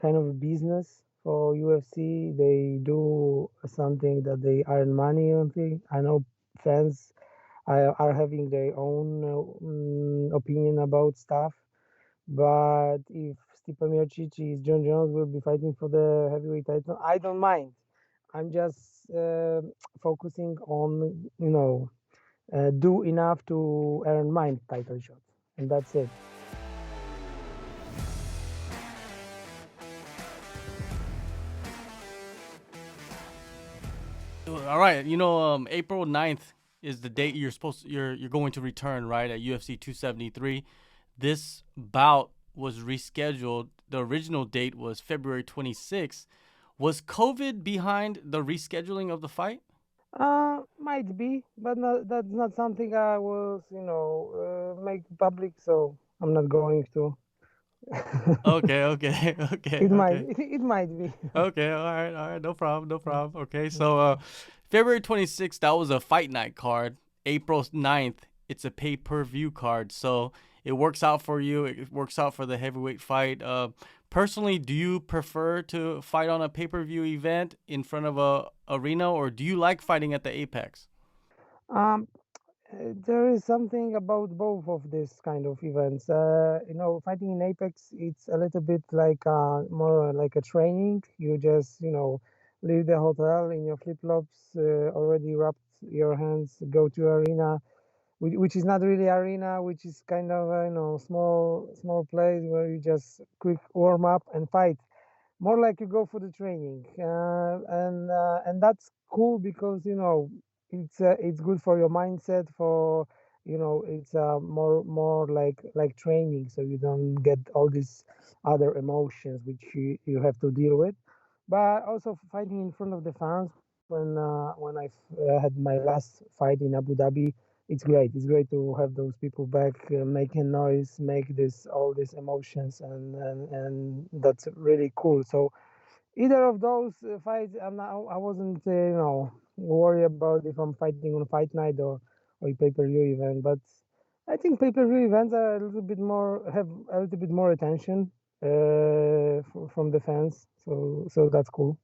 kind of a business for UFC. They do something that they earn money on. Thing. I know fans are having their own opinion about stuff, but if Stipe Miocic is John Jones will be fighting for the heavyweight title, I don't mind. I'm just focusing on do enough to earn my title shot, and that's it. All right, April 9th is the date you're going to return, right, at UFC 273. This bout was rescheduled. The original date was February 26th. Was COVID behind the rescheduling of the fight? Might be, but that's not something I was, make public, so I'm not going to. Okay, okay, okay, It might, okay. it might be. Okay, all right, no problem, no problem. Okay, so February 26th, that was a fight night card. April 9th, it's a pay-per-view card. So it works out for you. It works out for the heavyweight fight. Personally, do you prefer to fight on a pay-per-view event in front of a arena, or do you like fighting at the Apex? Um, there is something about both of these kind of events. Fighting in Apex, it's a little bit like more like a training. You just, leave the hotel in your flip-flops, already wrapped your hands, go to arena, which is not really arena, which is kind of a, small place where you just quick warm up and fight. More like you go for the training, and that's cool because it's good for your mindset. For it's more like training, so you don't get all these other emotions which you have to deal with. But also fighting in front of the fans when I had my last fight in Abu Dhabi, it's great. It's great to have those people back, making noise, make this all these emotions, and that's really cool. So either of those fights, I wasn't worried about if I'm fighting on fight night or a pay-per-view event. But I think pay-per-view events are a little bit more have a little bit more attention from the fans. So that's cool.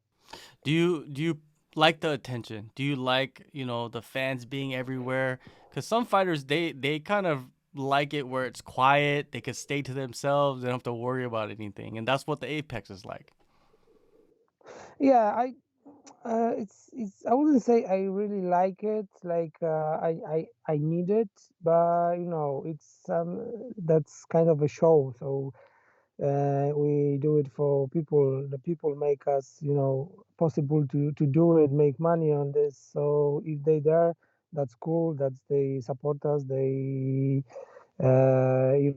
Do you like the attention? Do you like the fans being everywhere? Because some fighters they kind of like it where it's quiet. They can stay to themselves. They don't have to worry about anything, and that's what the Apex is like. Yeah, it's I wouldn't say I really like it. Like I need it, but it's that's kind of a show. So we do it for people. The people make us possible to do it, make money on this. So if they there, that's cool. That's they support us. They they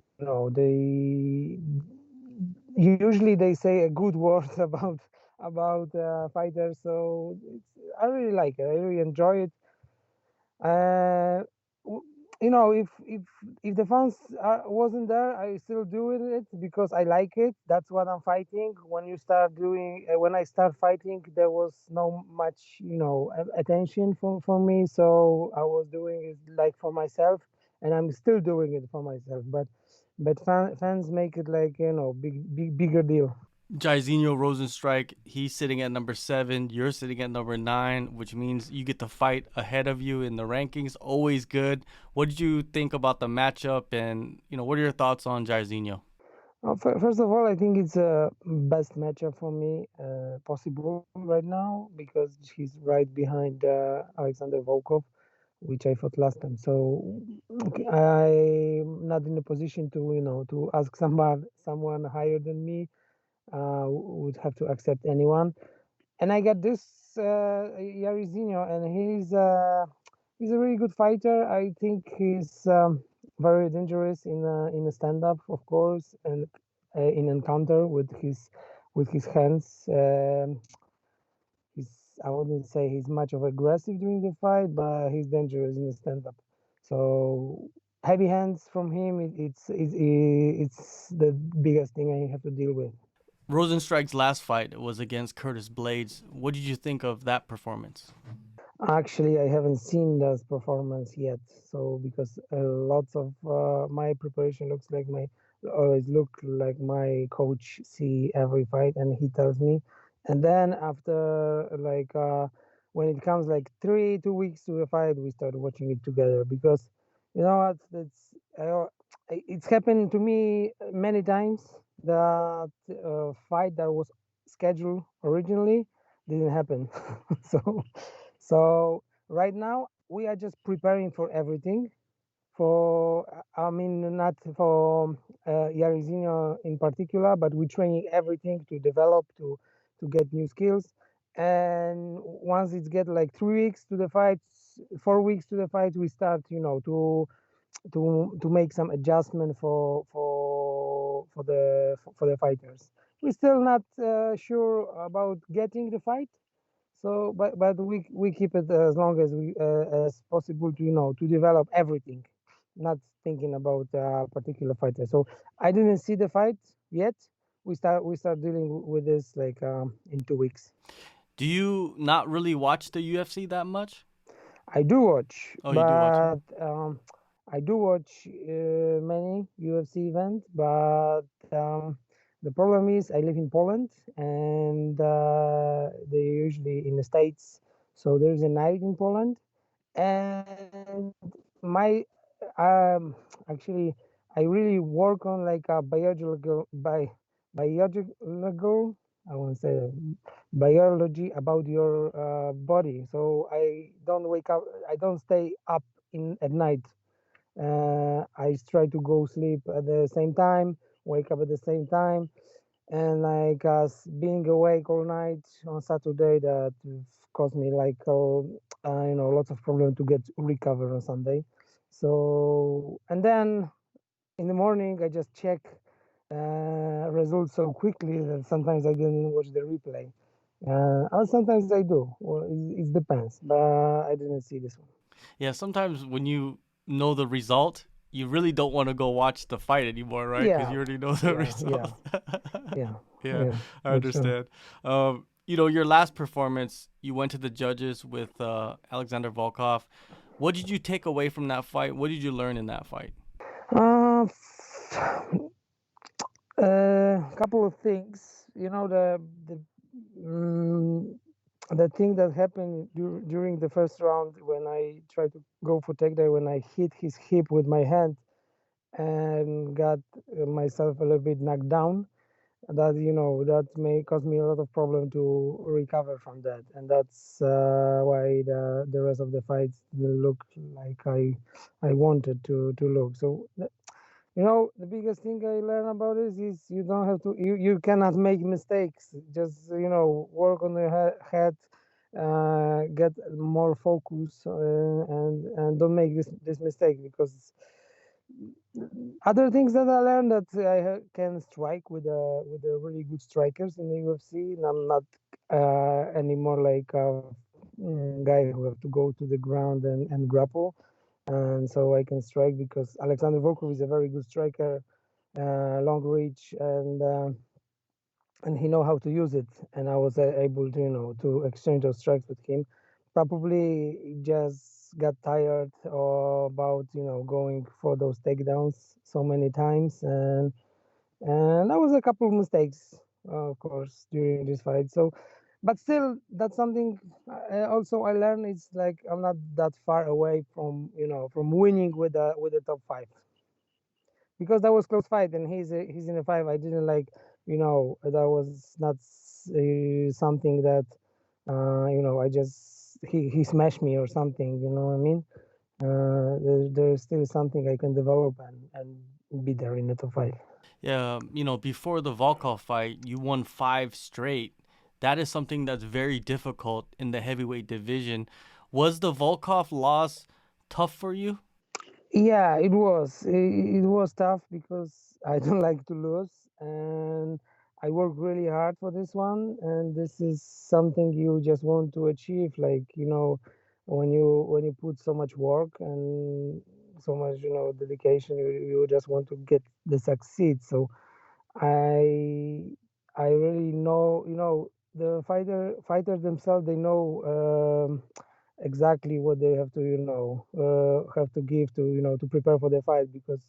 usually they say a good word about fighters. So I really like it. I really enjoy it. uh, w- if the fans wasn't there, I still doing it because I like it. That's what I'm fighting. When you start doing, when I start fighting, there was no much, attention for me. So I was doing it like for myself, and I'm still doing it for myself. But fans make it like bigger deal. Jairzinho Rozenstruik, he's sitting at number 7. You're sitting at number 9, which means you get to fight ahead of you in the rankings. Always good. What did you think about the matchup? And what are your thoughts on Jairzinho? First of all, I think it's a best matchup for me possible right now because he's right behind Alexander Volkov, which I fought last time. So okay, I'm not in a position to to ask someone higher than me. Would have to accept anyone, and I got this Jairzinho, and he's a really good fighter. I think he's very dangerous in a stand up, of course, and in encounter with his hands. He's I wouldn't say he's much of aggressive during the fight, but he's dangerous in the stand up. So heavy hands from him, it's the biggest thing I have to deal with. Rozenstruik's last fight was against Curtis Blades. What did you think of that performance? Actually, I haven't seen this performance yet. So because lots of my preparation looks like always look like my coach see every fight, and he tells me. And then after like when it comes like 2 weeks to the fight, we start watching it together because you know what? It's happened to me many times that fight that was scheduled originally didn't happen. so so right now we are just preparing for everything. For I mean, not for Jairzinho in particular, but we're training everything to develop to get new skills. And once it's get like 3 weeks to the fight, 4 weeks to the fight, we start, to make some adjustment for the fighters. We're still not sure about getting the fight, so but we keep it as long as we as possible to to develop everything, not thinking about a particular fighter. So I didn't see the fight yet. We start dealing with this like in 2 weeks. Do you not really watch the UFC that much? I do watch, Oh, you do watch it. but I do watch many UFC events, but the problem is I live in Poland, and they're usually in the States. So there's a night in Poland, and my actually I really work on like a biological, I won't say that, biology about your body. So I don't stay up in at night. I try to go sleep at the same time, wake up at the same time, and like being awake all night on Saturday, that caused me like lots of problem to get recover on Sunday. So and then in the morning I just check results so quickly that sometimes I didn't watch the replay. Or sometimes I do. Well, it depends, but I didn't see this one. Yeah, sometimes when you know the result, you really don't want to go watch the fight anymore, right? Because Yeah, you already know the yeah, yeah, result. yeah, Yeah, yeah. I That's true. understand. Your last performance, you went to the judges with Alexander Volkov. What did you take away from that fight? What did you learn in that fight? Uh, couple of things. Mm, the thing that happened during the first round when I tried to go for takedown, when I hit his hip with my hand and got myself a little bit knocked down. That may cause me a lot of problem to recover from that, and that's why the rest of the fights will look like I wanted to look. So the biggest thing I learned about this is you don't have to, you cannot make mistakes. Just, work on the head, get more focus, and don't make this mistake, because other things that I learned that can strike with a really good strikers in the UFC, and I'm not anymore like a guy who have to go to the ground and grapple, and so I can strike because Alexander Volkov is a very good striker, long reach, and he know how to use it. And I was able to to exchange those strikes with him. Probably he just got tired about going for those takedowns so many times, and that was a couple of mistakes, of course, during this fight. So, but still, that's something also I learned. It's like I'm not that far away from from winning with the top five, because that was close fight, and he's in a five. I didn't like, that was not something that I just he smashed me or something. You know what I mean? There's still something I can develop and be there in the top five. Yeah, before the Volkov fight, you won 5 straight. That is something that's very difficult in the heavyweight division. Was the Volkov loss tough for you? Yeah, it was tough because I don't like to lose, and I work really hard for this one, and this is something you just want to achieve, like, when you put so much work and so much, dedication, you just want to get the succeed. So I I really know, the fighters themselves, they know exactly what they have to, have to give to, to prepare for the fight, because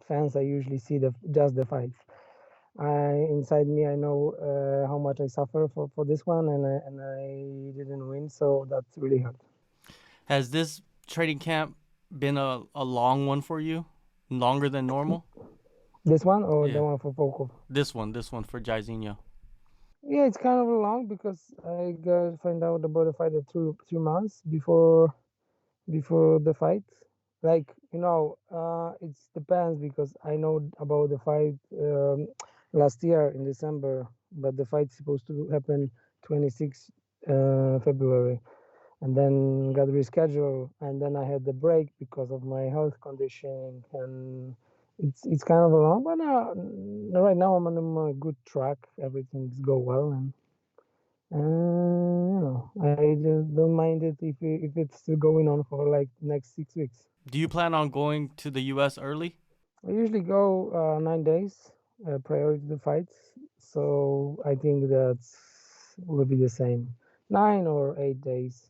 fans, I usually see just the fights. Inside me, I know how much I suffer for this one, and I didn't win, so that's really hard. Has this training camp been a long one for you? Longer than normal? This one or the Yeah. one for Volkov? This one for Jairzinho. Yeah, it's kind of long because I got find out about the fight 3 months before the fight. Like it depends because I know about the fight last year in December, but the fight's supposed to happen 26 February, and then got rescheduled, and then I had the break because of my health condition, and it's kind of a long, but right now I'm on a good track. Everything's go well, and I just don't mind it if it's still going on for like next 6 weeks. Do you plan on going to the US early? I usually go 9 days prior to the fights, so I think that will be the same, 9 or 8 days.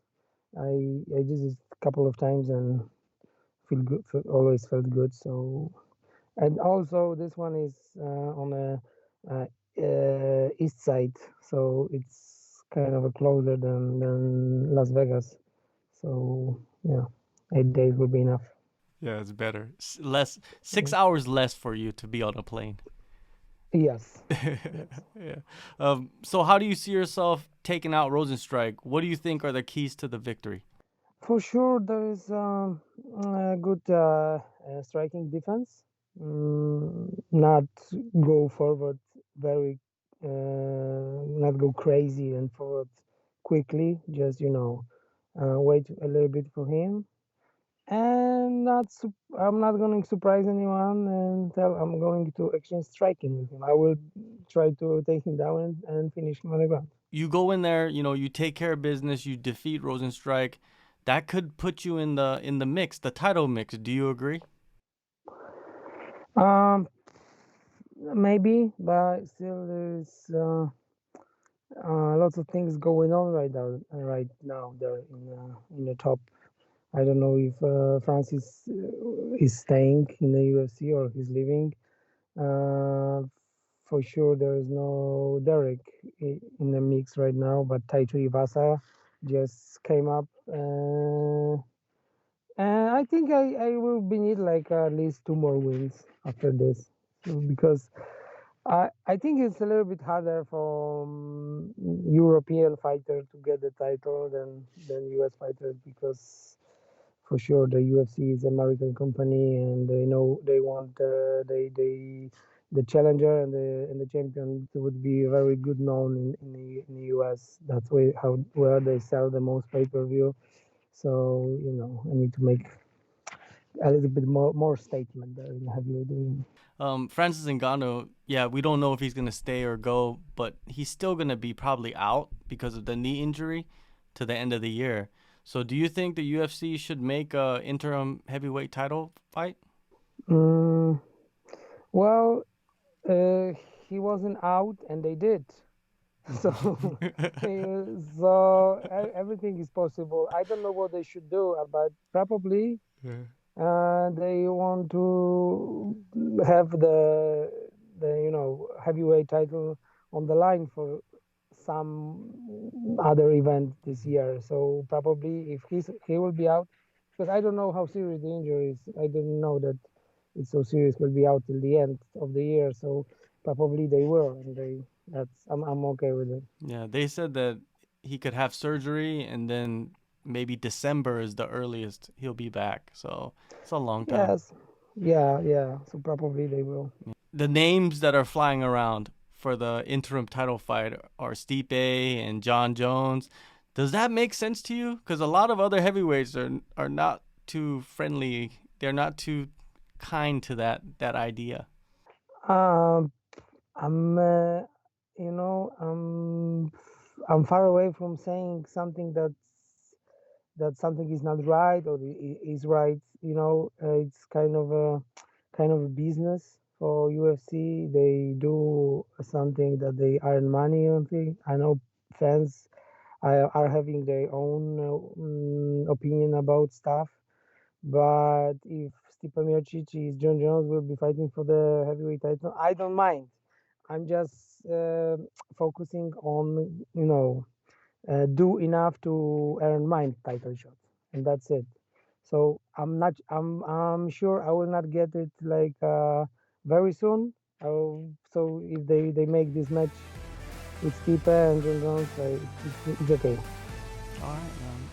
I did it a couple of times and feel good. Always felt good. So, and also this one is on a east side, so it's kind of a closer than Las Vegas. So yeah, 8 days will be enough. Yeah, it's better. Less Mm. 6 hours less for you to be on a plane. Yes, yes. Yeah. So how do you see yourself taking out Rozenstruik? What do you think are the keys to the victory? For sure, there is a good striking defense. Not go forward very, not go crazy and forward quickly. Just wait a little bit for him, and I'm not going to surprise anyone and tell I'm going to exchange striking with him. I will try to take him down and finish him on the ground. You go in there, you take care of business, you defeat Rozenstruik. That could put you in the mix, the title mix. Do you agree? Um, Maybe, but still there's lots of things going on right now there in the top. I don't know if Francis is staying in the UFC or he's leaving. Uh, for sure, there is no Derek in the mix right now, but Taito Ivasa just came up. And I think I will be need like at least 2 more wins after this. Because I think it's a little bit harder for European fighter to get the title than US fighters, because for sure the UFC is American company and they know they want they the challenger and the champion would be very good known in the US. That's where they sell the most pay-per-view. So I need to make a little bit more statement there in heavyweight division. Francis Ngannou, yeah, we don't know if he's gonna stay or go, but he's still gonna be probably out because of the knee injury to the end of the year. So, do you think the UFC should make a interim heavyweight title fight? Mm, well, uh, he wasn't out, and they did. So, everything is possible. I don't know what they should do, but probably they want to have the heavyweight title on the line for some other event this year. So probably if he will be out, because I don't know how serious the injury is. I didn't know that it's so serious. Will be out till the end of the year. So probably they will, and I'm okay with it. Yeah, they said that he could have surgery and then maybe December is the earliest he'll be back. So, it's a long time. Yes, yeah. So probably they will. The names that are flying around for the interim title fight are Stipe and John Jones. Does that make sense to you? Because a lot of other heavyweights are not too friendly. They're not too kind to that idea. Um, I'm, I'm far away from saying something that something is not right or is right. It's kind of a business for UFC. They do something that they earn money on. Thing. I know fans are having their own opinion about stuff, but if Stipe Miocic, is John Jones will be fighting for the heavyweight title. I don't mind. I'm just focusing on, do enough to earn my title shot, and that's it. So I'm not. I'm sure I will not get it like very soon. So if they make this match with Stipe and John Jones, it's okay. All right.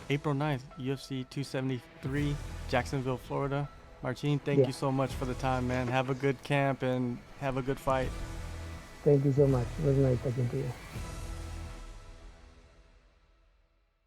April 9th, UFC 273, Jacksonville, Florida. Marcin, thank Yeah. you so much for the time, man. Have a good camp and have a good fight. Thank you so much. It was nice talking to you.